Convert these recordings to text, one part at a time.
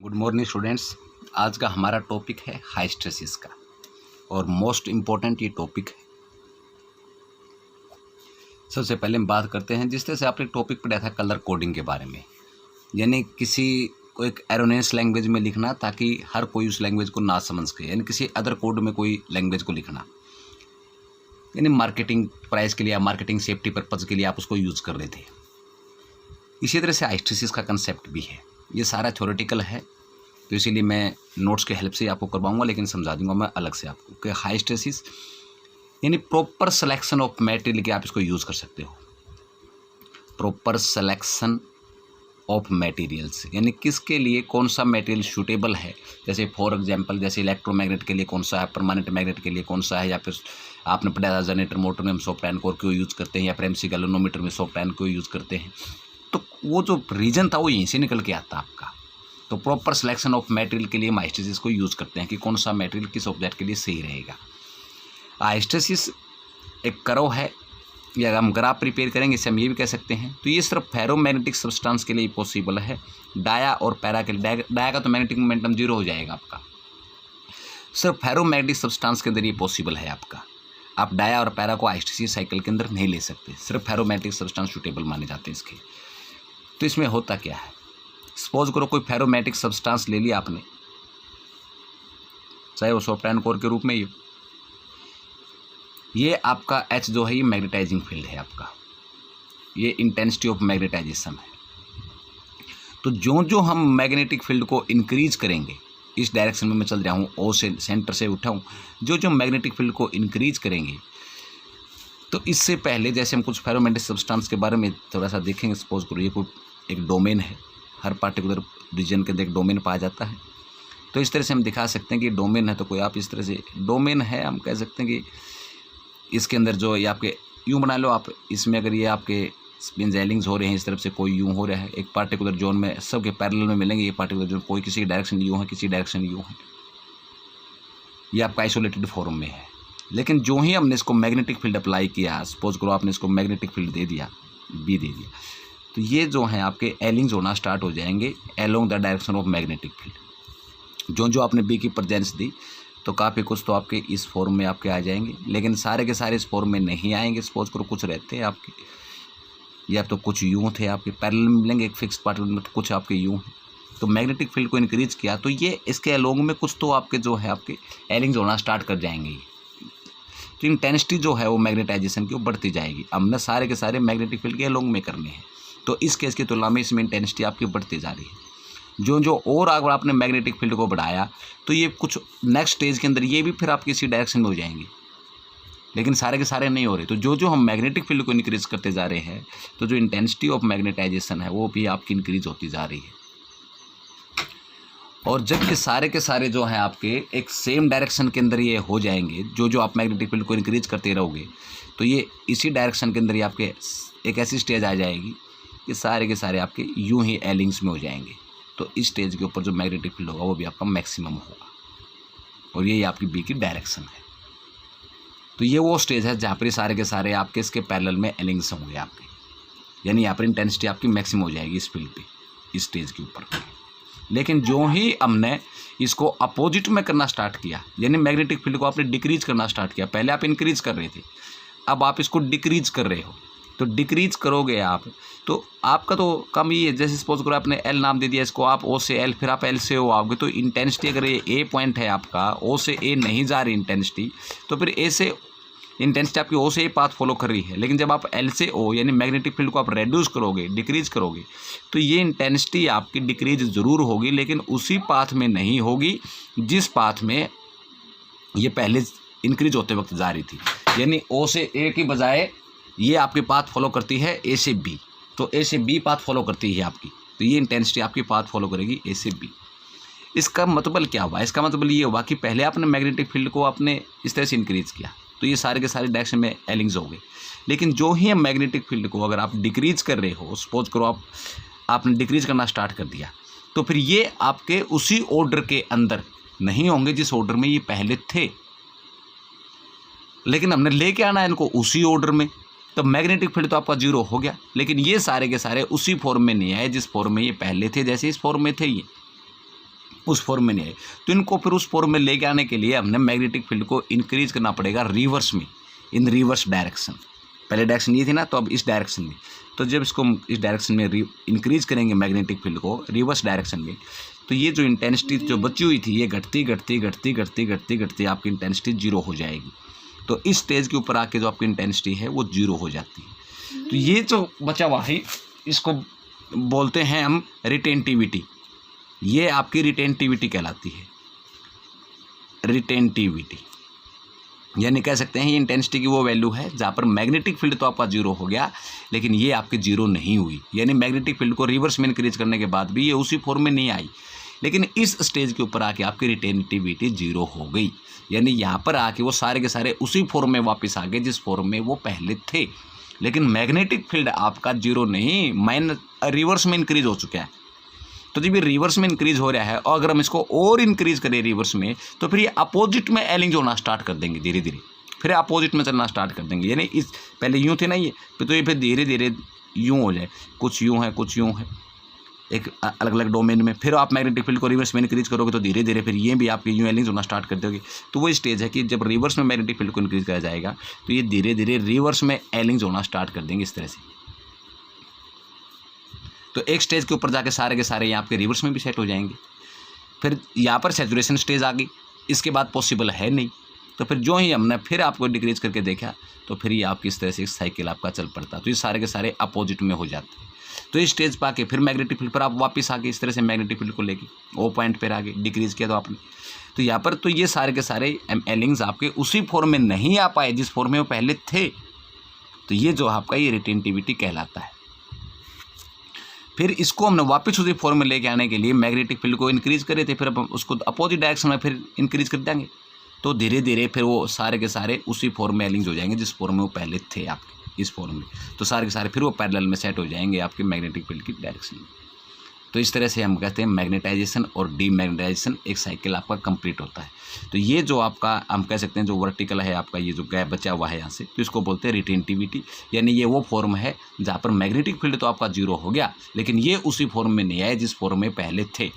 Good morning students. आज का हमारा टॉपिक है हाइस्टेसिस का और मोस्ट इम्पोर्टेंट ये टॉपिक है। सबसे पहले हम बात करते हैं जिस तरह से आपने टॉपिक पढ़ा था कलर कोडिंग के बारे में, यानी किसी को एक एरोनेस लैंग्वेज में लिखना ताकि हर कोई उस लैंग्वेज को ना समझ सके, यानी किसी अदर कोड में कोई लैंग्वेज को लिखना, यानी मार्केटिंग प्राइस के लिए या मार्केटिंग सेफ्टी पर्पज़ के लिए आप उसको यूज़ कर रहे थे। इसी तरह से हाइस्टेसिस का कंसेप्ट भी है। ये सारा थ्योरेटिकल है तो इसीलिए मैं नोट्स के हेल्प से आपको करवाऊंगा, लेकिन समझा दूंगा मैं अलग से आपको कि हाइस्टेसिस यानी प्रॉपर सिलेक्शन ऑफ मटेरियल के आप इसको यूज़ कर सकते हो। प्रॉपर सिलेक्शन ऑफ मटेरियल्स यानी किसके लिए कौन सा मटेरियल सूटेबल है। जैसे फॉर एग्जांपल जैसे इलेक्ट्रोमैग्नेट के लिए कौन सा है, परमानेंट मैग्नेट के लिए कौन सा है, या फिर आपने पढ़ा था जनरेटर मोटर में हम सॉफ्ट आयरन कोर क्यों यूज़ करते हैं, या प्रेमसी गैल्वेनोमीटर में सॉफ्ट आयरन क्यों यूज़ करते हैं। तो वो जो रीजन था वो यहीं से निकल के आता आपका। तो प्रॉपर सिलेक्शन ऑफ मटेरियल के लिए हम हाइस्टेसिस को यूज़ करते हैं कि कौन सा मटेरियल किस ऑब्जेक्ट के लिए सही रहेगा। हाइस्टेसिस एक कर्व है, या हम ग्राफ प्रिपेयर करेंगे इसे हम ये भी कह सकते हैं। तो ये सिर्फ फेरोमैग्नेटिक सब्सटेंस के लिए पॉसिबल है, डाया और पैरा के लिए। डाया का तो मैग्नेटिक मोमेंटम जीरो हो जाएगा आपका, सिर्फ फेरोमैग्नेटिक सब्सटेंस के अंदर ये पॉसिबल है आपका। आप डाया और पैरा को हाइस्टेसिस साइकिल के अंदर नहीं ले सकते, सिर्फ फेरोमैग्नेटिक सब्सटेंस सूटेबल माने जाते हैं इसके। तो इसमें होता क्या है, सपोज करो कोई फेरोमैग्नेटिक सब्सटेंस ले लिया आपने, चाहे वो सॉफ्ट आयरन कोर के रूप में ही हो। ये आपका H जो है ये मैग्नेटाइजिंग फील्ड है आपका, ये इंटेंसिटी ऑफ मैग्नेटाइजेशन है। तो जो जो हम मैग्नेटिक फील्ड को इंक्रीज करेंगे, इस डायरेक्शन में मैं चल रहा हूँ, ओ से सेंटर से उठाऊँ, जो जो मैग्नेटिक फील्ड को इंक्रीज करेंगे, तो इससे पहले जैसे हम कुछ फेरोमैग्नेटिक सब्सटेंस के बारे में थोड़ा सा देखेंगे। सपोज करो ये कोई एक डोमेन है, हर पार्टिकुलर रीजन के अंदर एक डोमेन पाया जाता है। तो इस तरह से हम दिखा सकते हैं कि डोमेन है, तो कोई आप इस तरह से डोमेन है, हम कह सकते हैं कि इसके अंदर जो ये आपके यूँ बना लो आप, इसमें अगर ये आपके स्पिनजेलिंग्स हो रहे हैं इस तरफ से, कोई यूँ हो रहा है, एक पार्टिकुलर जोन में सबके पैरेलल में मिलेंगे ये पार्टिकुलर जोन, कोई किसी डायरेक्शन यूँ है, किसी डायरेक्शन यूँ है, ये आपका आइसोलेटेड फॉर्म में है। लेकिन जो ही हमने इसको मैग्नेटिक फील्ड अप्लाई किया, सपोज करो आपने इसको मैग्नेटिक फील्ड दे दिया, बी दे दिया, तो ये जो हैं आपके एलिंग्स होना स्टार्ट हो जाएंगे along the direction of magnetic field. जो जो आपने बी की प्रेजेंस दी तो काफ़ी कुछ तो आपके इस फॉर्म में आपके आ जाएंगे, लेकिन सारे के सारे इस फॉर्म में नहीं आएंगे। सपोज करो कुछ रहते हैं आपके, या तो कुछ यूँ थे आपके पैरेलल में मिलेंगे एक फिक्स पार्टिकुलर में, तो कुछ आपके यूँ हैं। तो मैग्नेटिक फील्ड को इंक्रीज किया तो ये इसके अलोंग में कुछ तो आपके जो है आपके एलिंग्स होना स्टार्ट कर जाएंगे। तो इंटेंसिटी जो है वो मैग्नेटाइजेशन की वो बढ़ती जाएगी। हमने सारे के सारे मैग्नेटिक फील्ड के अलोंग में करने हैं, तो इस केस की तुलना में इसमें इंटेंसिटी आपकी बढ़ती जा रही है। जो जो और अगर आपने मैग्नेटिक फील्ड को बढ़ाया तो ये कुछ नेक्स्ट स्टेज के अंदर ये भी फिर आपकी इसी डायरेक्शन में हो जाएंगे, लेकिन सारे के सारे नहीं हो रहे। तो जो जो हम मैग्नेटिक फील्ड को इंक्रीज करते जा रहे हैं तो जो इंटेंसिटी ऑफ मैग्नेटाइजेशन है वो भी आपकी इंक्रीज होती जा रही है। और जब ये सारे के सारे जो हैं आपके एक सेम डायरेक्शन के अंदर ये हो जाएंगे, जो जो आप मैग्नेटिक फील्ड को इंक्रीज करते रहोगे, तो ये इसी डायरेक्शन के अंदर ये आपके एक ऐसी स्टेज आ जाएगी कि सारे के सारे आपके यूं ही एलिंग्स में हो जाएंगे। तो इस स्टेज के ऊपर जो मैग्नेटिक फील्ड होगा वो भी आपका मैक्सिमम होगा, और ये आपकी बी की डायरेक्शन है। तो ये वो स्टेज है जहाँ पर सारे के सारे आपके इसके पैरेलल में एलिंग्स होंगे आपके, यानी यहाँ पर इंटेंसिटी आपकी मैक्सिमम हो जाएगी इस फील्ड पे, इस स्टेज के ऊपर। लेकिन जो ही हमने इसको अपोजिट में करना स्टार्ट किया, यानी मैग्नेटिक फील्ड को आपने डिक्रीज करना स्टार्ट किया, पहले आप इंक्रीज कर रहे थे, अब आप इसको डिक्रीज कर रहे हो, तो डिक्रीज करोगे आप तो आपका तो कम ही है। जैसे सपोज करो आपने एल नाम दे दिया इसको, आप ओ से एल, फिर आप एल से ओ आओगे, तो इंटेंसिटी अगर ये ए पॉइंट है आपका, ओ से ए नहीं जा रही इंटेंसिटी, तो फिर ए से इंटेंसिटी आपकी ओ से ए पाथ फॉलो कर रही है। लेकिन जब आप एल से ओ यानी मैग्नेटिक फील्ड को आप रेड्यूस करोगे, डिक्रीज करोगे, तो ये इंटेंसिटी आपकी डिक्रीज ज़रूर होगी, लेकिन उसी पाथ में नहीं होगी जिस पाथ में ये पहले इंक्रीज होते वक्त जा रही थी। यानी ओ से ए की बजाय ये आपकी पाथ फॉलो करती है ए से बी, तो ए से बी पाथ फॉलो करती है आपकी, तो ये इंटेंसिटी आपकी पाथ फॉलो करेगी ए से बी। इसका मतलब क्या हुआ, इसका मतलब ये हुआ कि पहले आपने मैग्नेटिक फील्ड को आपने इस तरह से इंक्रीज किया तो ये सारे के सारे डायरेक्शन में एलिंग्स हो गए। लेकिन जो ही हम मैग्नेटिक फील्ड को अगर आप डिक्रीज कर रहे हो, सपोज करो आपने डिक्रीज करना स्टार्ट कर दिया, तो फिर ये आपके उसी ऑर्डर के अंदर नहीं होंगे जिस ऑर्डर में ये पहले थे, लेकिन हमने लेके आना है इनको उसी ऑर्डर में। तो मैग्नेटिक फील्ड तो आपका जीरो हो गया, लेकिन ये सारे के सारे उसी फॉर्म में नहीं आए जिस फॉर्म में ये पहले थे, जैसे इस फॉर्म में थे ये। उस फॉर्म में नहीं आए। तो इनको फिर उस फॉर्म में लेके आने के लिए हमने मैग्नेटिक फील्ड को इंक्रीज करना पड़ेगा रिवर्स में, इन रिवर्स डायरेक्शन। पहले डायरेक्शन ये थी ना, तो अब इस डायरेक्शन में। तो जब इसको इस डायरेक्शन में इंक्रीज करेंगे मैग्नेटिक फील्ड को रिवर्स डायरेक्शन में, तो ये जो इंटेंसिटी जो बची हुई थी ये घटती घटती घटती घटती घटती घटती आपकी इंटेंसिटी जीरो हो जाएगी। तो इस स्टेज के ऊपर आके जो आपकी इंटेंसिटी है वो जीरो हो जाती है। तो ये जो बचा हुआ है इसको बोलते हैं हम रिटेंटिविटी। ये आपकी रिटेंटिविटी कहलाती है, रिटेंटिविटी। यानी कह सकते हैं ये इंटेंसिटी की वो वैल्यू है जहाँ पर मैग्नेटिक फील्ड तो आपका जीरो हो गया, लेकिन ये आपकी जीरो नहीं हुई। यानी मैग्नेटिक फील्ड को रिवर्स में इंक्रीज करने के बाद भी ये उसी फॉर्म में नहीं आई, लेकिन इस स्टेज के ऊपर आके आपकी रिटेंटिविटी जीरो हो गई। यानी यहाँ पर आके वो सारे के सारे उसी फॉर्म में वापस आ गए जिस फॉर्म में वो पहले थे। लेकिन मैग्नेटिक फील्ड आपका जीरो नहीं, रिवर्स में इंक्रीज हो चुका है। तो जब ये रिवर्स में इंक्रीज हो रहा है और अगर हम इसको और इंक्रीज करें रिवर्स में, तो फिर ये अपोजिट में एलिंग होना स्टार्ट कर देंगे धीरे धीरे, फिर अपोजिट में चलना स्टार्ट कर देंगे। यानी इस पहले यूँ थे ना ये, तो ये फिर धीरे धीरे यूँ हो जाए, कुछ यूँ है कुछ यूँ है, एक अलग अलग डोमेन में। फिर आप मैग्नेटिक फील्ड को रिवर्स में इंक्रीज करोगे तो धीरे धीरे फिर ये भी आपके यूँ एलिंग्स होना स्टार्ट कर दोगे। तो वो स्टेज है कि जब रिवर्स में मैग्नेटिक फील्ड को इंक्रीज करा जाएगा तो ये धीरे धीरे रिवर्स में एलिंग्स होना स्टार्ट कर देंगे इस तरह से। तो एक स्टेज के ऊपर जाके सारे के सारे यहाँ आपके रिवर्स में भी सेट हो जाएंगे। फिर यहाँ पर सैचुरेशन स्टेज आ गई, इसके बाद पॉसिबल है नहीं। तो फिर जो ही हमने फिर आपको डिक्रीज करके देखा तो फिर ये आपकी इस तरह से साइकिल आपका चल पड़ता। तो ये सारे के सारे अपोजिट में हो जाते। तो इस स्टेज पर आके फिर मैग्नेटिक फील्ड पर आप वापस आ गए, इस तरह से मैग्नेटिक फील्ड को लेके ओ पॉइंट पर आ गए, डिक्रीज किया तो आपने। तो यहाँ पर तो ये सारे के सारे एलिंग्स आपके उसी फॉर्म में नहीं आ पाए जिस फॉर्म में वो पहले थे। तो ये जो आपका ये रिटेंटिविटी कहलाता है। फिर इसको हमने वापस उसी फॉर्म में लेके आने के लिए मैग्नेटिक फील्ड को इंक्रीज करे थे, फिर अब उसको अपोजिट डायरेक्शन में फिर इंक्रीज कर देंगे। तो धीरे धीरे फिर वो सारे के सारे उसी फॉर्म में एलिंग्स हो जाएंगे जिस फॉर्म में वो पहले थे आपके, इस फॉर्म में। तो सारे के सारे फिर वो पैरेलल में सेट हो जाएंगे आपके मैग्नेटिक फील्ड की डायरेक्शन में। तो इस तरह से हम कहते हैं मैग्नेटाइजेशन और डीमैग्नेटाइजेशन एक साइकिल आपका कंप्लीट होता है। तो ये जो आपका हम कह सकते हैं जो वर्टिकल है आपका, ये जो गैप बचा हुआ है यहाँ से, तो इसको बोलते हैं रिटेंटिविटी। यानी ये वो फॉर्म है जहाँ पर मैग्नेटिक फील्ड तो आपका जीरो हो गया, लेकिन ये उसी फॉर्म में नहीं आए जिस फॉर्म में पहले थे।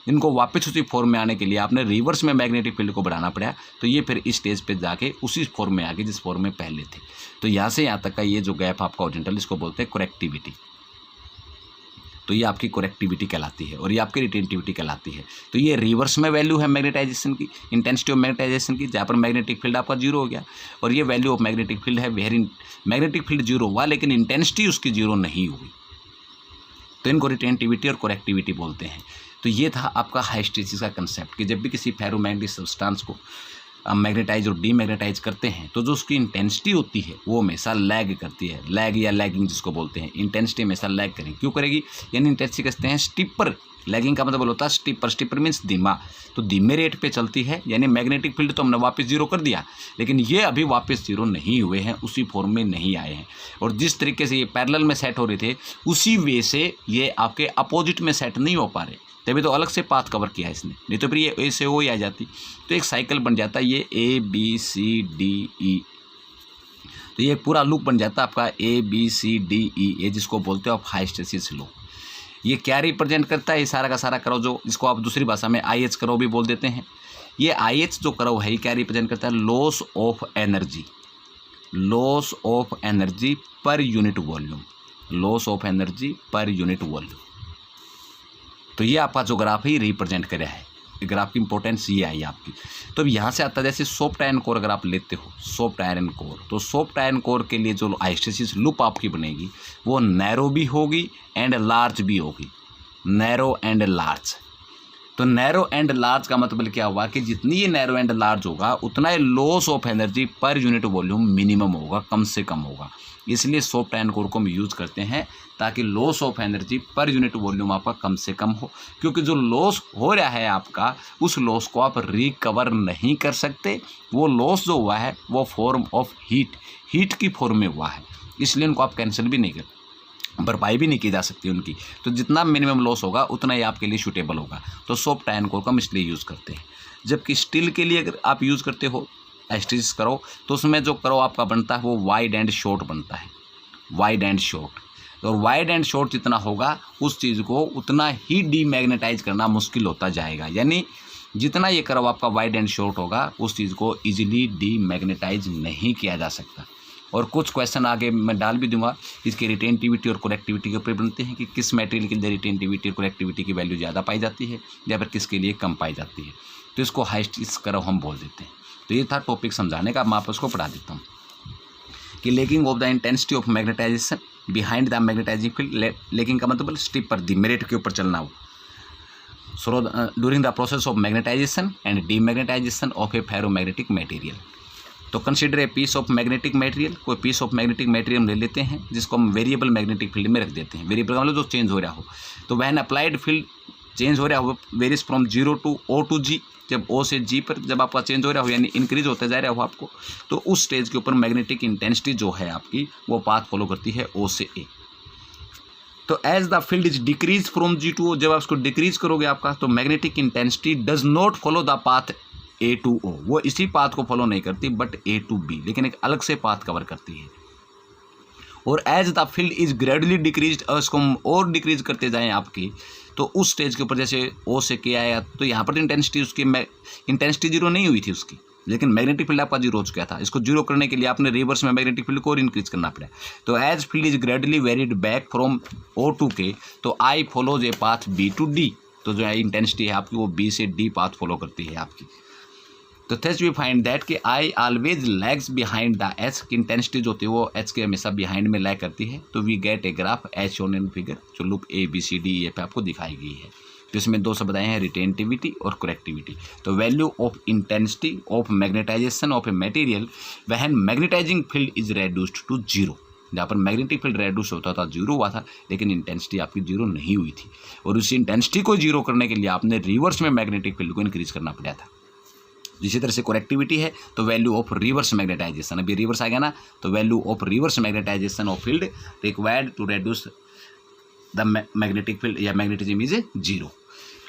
इनको वापस उसी फॉर्म में आने के लिए आपने रिवर्स में मैग्नेटिक फील्ड को बढ़ाना पड़ा। तो ये फिर इस स्टेज पे जाके उसी फॉर्म में आ गए जिस फॉर्म में पहले थे। तो यहाँ से यहाँ तक का ये जो गैप आपका ओरिजिनल, इसको बोलते हैं करेक्टिविटी। तो ये आपकी करेक्टिविटी कहलाती है और ये आपकी रिटेंटिविटी कहलाती है। तो ये रिवर्स में वैल्यू है मैग्नेटाइजेशन की, इंटेंसिटी ऑफ मैग्नेटाइजेशन की, जहाँ पर मैग्नेटिक फील्ड आपका जीरो हो गया। और ये वैल्यू ऑफ मैग्नेटिक फील्ड है वेयर मैग्नेटिक फील्ड जीरो हुआ लेकिन इंटेंसिटी उसकी जीरो नहीं हुई। तो इनको रिटेंटिविटी और करेक्टिविटी बोलते हैं। तो ये था आपका हाइस्टेसिस का कंसेप्ट कि जब भी किसी फेरोमैग्नेटिक सब्सटेंस को मैग्नेटाइज और डीमैग्नेटाइज करते हैं तो जो उसकी इंटेंसिटी होती है वो हमेशा लैग करती है, लैग या लैगिंग जिसको बोलते हैं। इंटेंसिटी हमेशा लैग करेगी। क्यों करेगी? यानी इंटेंसिटी कहते हैं स्टिपर, लैगिंग का मतलब होता है स्टिपर। स्टिपर मीन्स धीमा, तो धीमे रेट पे चलती है। यानी मैग्नेटिक फील्ड तो हमने वापस जीरो कर दिया, लेकिन ये अभी वापस जीरो नहीं हुए हैं, उसी फॉर्म में नहीं आए हैं। और जिस तरीके से ये पैरेलल में सेट हो रहे थे उसी वे से ये आपके अपोजिट में सेट नहीं हो पा रहे, तभी तो अलग से पाथ कवर किया है इसने, नहीं तो फिर ये ए से ओ ही आ जाती। तो एक साइकिल बन जाता है ये ABCDE। तो ये पूरा लूप बन जाता है आपका ABCDE, ये जिसको बोलते हो आप हाइस्टेसिस लूप। ये क्या रिप्रेजेंट करता है? ये सारा का सारा कर्व जो इसको आप दूसरी भाषा में IH कर्व भी बोल देते हैं। ये IH जो कर्व है ये क्या रिप्रेजेंट करता है? Loss of energy, loss of energy per unit volume, loss of energy per unit volume. तो ये आपका जो ग्राफ है ये रिप्रेजेंट कर रहा है। ग्राफ की इंपॉर्टेंस ये आई आपकी। तो अब यहाँ से आता है जैसे सॉफ्ट आयरन कोर अगर आप लेते हो, सॉफ्ट आयरन कोर, तो सॉफ्ट आयरन कोर के लिए जो हाइस्टेसिस लूप आपकी बनेगी वो नैरो भी होगी एंड लार्ज भी होगी, नैरो एंड लार्ज। तो नैरो एंड लार्ज का मतलब क्या हुआ कि जितनी ये नैरो एंड लार्ज होगा उतना ही loss of energy per unit volume minimum होगा, कम से कम होगा। इसलिए सॉफ्ट आयरन कोर को हम यूज़ करते हैं ताकि loss of energy per unit volume आपका कम से कम हो। क्योंकि जो लॉस हो रहा है आपका, उस लॉस को आप रिकवर नहीं कर सकते। वो लॉस जो हुआ है वो फॉर्म ऑफ हीट की फॉर्म में हुआ है, इसलिए उनको आप कैंसिल भी नहीं कर, भरपाई भी नहीं की जा सकती उनकी। तो जितना मिनिमम लॉस होगा उतना ही आपके लिए सूटेबल होगा। तो सॉफ्ट आयरन कोर को हम इसलिए यूज़ करते हैं। जबकि स्टील के लिए अगर आप यूज़ करते हो हाइस्टेसिस करो, तो उसमें जो करो आपका बनता है वो वाइड एंड शॉर्ट बनता है, वाइड एंड शॉर्ट। और वाइड एंड शॉर्ट जितना होगा उस चीज़ को उतना ही डीमैग्नेटाइज करना मुश्किल होता जाएगा। यानी जितना ये कर्व आपका वाइड एंड शॉर्ट होगा उस चीज़ को इजीली डीमैग्नेटाइज नहीं किया जा सकता। और कुछ क्वेश्चन आगे मैं डाल भी दूंगा, इसकी रिटेंटिविटी और करेक्टिविटी के ऊपर बनते हैं कि किस मटेरियल के लिए रिटेंटिविटी और करेक्टिविटी की वैल्यू ज़्यादा पाई जाती है या फिर किसके लिए कम पाई जाती है। तो इसको हाइस्टिस कर्व हम बोल देते हैं। तो ये था टॉपिक समझाने का, मैं आप उसको पढ़ा देता हूँ कि lagging of the intensity of magnetisation behind the magnetising field. Lagging का मतलब स्टिप पर दी मेरिट के ऊपर चलना हो। So during the process of magnetisation and demagnetisation of a ferromagnetic material. तो consider a piece of magnetic material. कोई पीस ऑफ मैग्नेटिक मटेरियल ले लेते हैं जिसको हम वेरिएबल मैग्नेटिक फील्ड में रख देते हैं। वेरिएबल का मतलब जो चेंज हो रहा हो। तो वैन अप्लाइड फील्ड चेंज हो रहा हो varies from 0 to O to G। जब O से G पर जब आपका चेंज हो रहा हो यानी इंक्रीज होते जा रहा हो आपको, तो उस स्टेज के ऊपर मैग्नेटिक इंटेंसिटी जो है आपकी वो पाथ फॉलो करती है O से A। तो as the field is decrease from G to O, जब आप उसको डिक्रीज करोगे आपका तो magnetic intensity does not follow the path A to O। वो इसी पाथ को फॉलो नहीं करती बट A टू B, लेकिन एक अलग से पाथ कवर करती है। और as the field is gradually decrease, उसको हम और डिक्रीज करते जाएं आपकी, तो उस स्टेज के ऊपर जैसे O से K आया तो यहाँ पर तो इंटेंसिटी उसकी इंटेंसिटी जीरो नहीं हुई थी उसकी, लेकिन मैग्नेटिक फील्ड आपका जीरो हो चुका था। इसको जीरो करने के लिए आपने रिवर्स में मैग्नेटिक फील्ड को और इंक्रीज करना पड़ा। तो as field is gradually varied back from O to K, तो I follows a path B to D। तो जो है इंटेंसिटी है आपकी वो B से D पाथ फॉलो करती है आपकी। तो थस वी फाइंड दैट कि I always lags behind the H की इंटेंसिटी जो होती है वो H के हमेशा बिहाइंड में लैग करती है। तो we get a graph as shown in figure, जो लुक ABCD पे आपको दिखाई गई है। तो इसमें दो शब्द आए हैं, रिटेंटिविटी और करेक्टिविटी। तो value of intensity of magnetisation of a material when magnetising field is reduced to 0। जहाँ पर मैग्नेटिक फील्ड रेड्यूस होता था 0 हुआ था, लेकिन इंटेंसिटी आपकी 0 नहीं हुई थी। और उस इंटेंसिटी को 0 करने के लिए आपने रिवर्स में मैग्नेटिक फील्ड को इंक्रीज करना पड़ा था। इसी तरह से करेक्टिविटी है तो वैल्यू ऑफ रिवर्स मैग्नेटाइजेशन, अभी रिवर्स आ गया ना, तो value of reverse magnetisation of field required to reduce the magnetic field या मैग्नेटिज्म इज 0।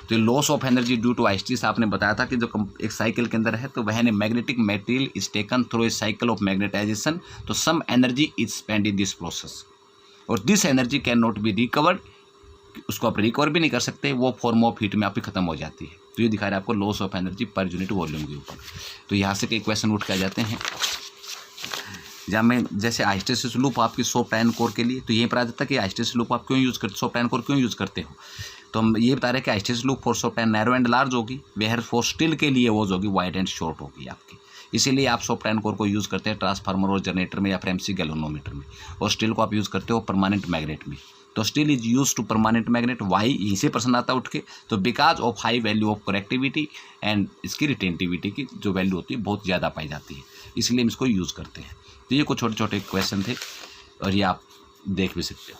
तो loss of energy due to hysteresis आपने बताया था कि जो एक साइकिल के अंदर है, तो वह magnetic material is taken through a cycle of magnetisation, तो some energy is spend in this process और this energy cannot be recovered. उसको आप रिकवर भी नहीं कर सकते, वो फॉर्म ऑफ हीट में आपकी खत्म हो जाती है। तो ये दिखा रहा है आपको loss of energy per unit volume के ऊपर। तो यहाँ से कई क्वेश्चन उठ के आ जाते हैं, जहाँ में जैसे हिस्टेरिसिस लूप आपकी सॉफ्ट आयरन कोर के लिए, तो ये पता जाता है कि हिस्टेरिसिस लूप आप क्यों यूज़ करते, सॉफ्ट आयरन कोर क्यों यूज़ करते हो। तो हम ये बता रहे हैं कि hysteresis loop for soft iron narrow and large होगी, वेयर फॉर स्टील के लिए वो होगी वाइड एंड शॉर्ट होगी आपकी। इसीलिए आप सॉफ्ट आयरन कोर को यूज़ करते हैं ट्रांसफार्मर और जनरेटर में या फिर MC गैल्वेनोमीटर में, और स्टील को आप यूज़ करते हो परमानेंट मैग्नेट में। तो steel is use to permanent magnet, why यहीं से प्रश्न आता उठ के। तो because of high value of coercivity and इसकी रिटेंटिविटी की जो वैल्यू होती है बहुत ज़्यादा पाई जाती है, इसलिए हम इसको यूज़ करते हैं। तो ये कुछ छोटे छोटे क्वेश्चन थे और ये आप देख भी सकते हो।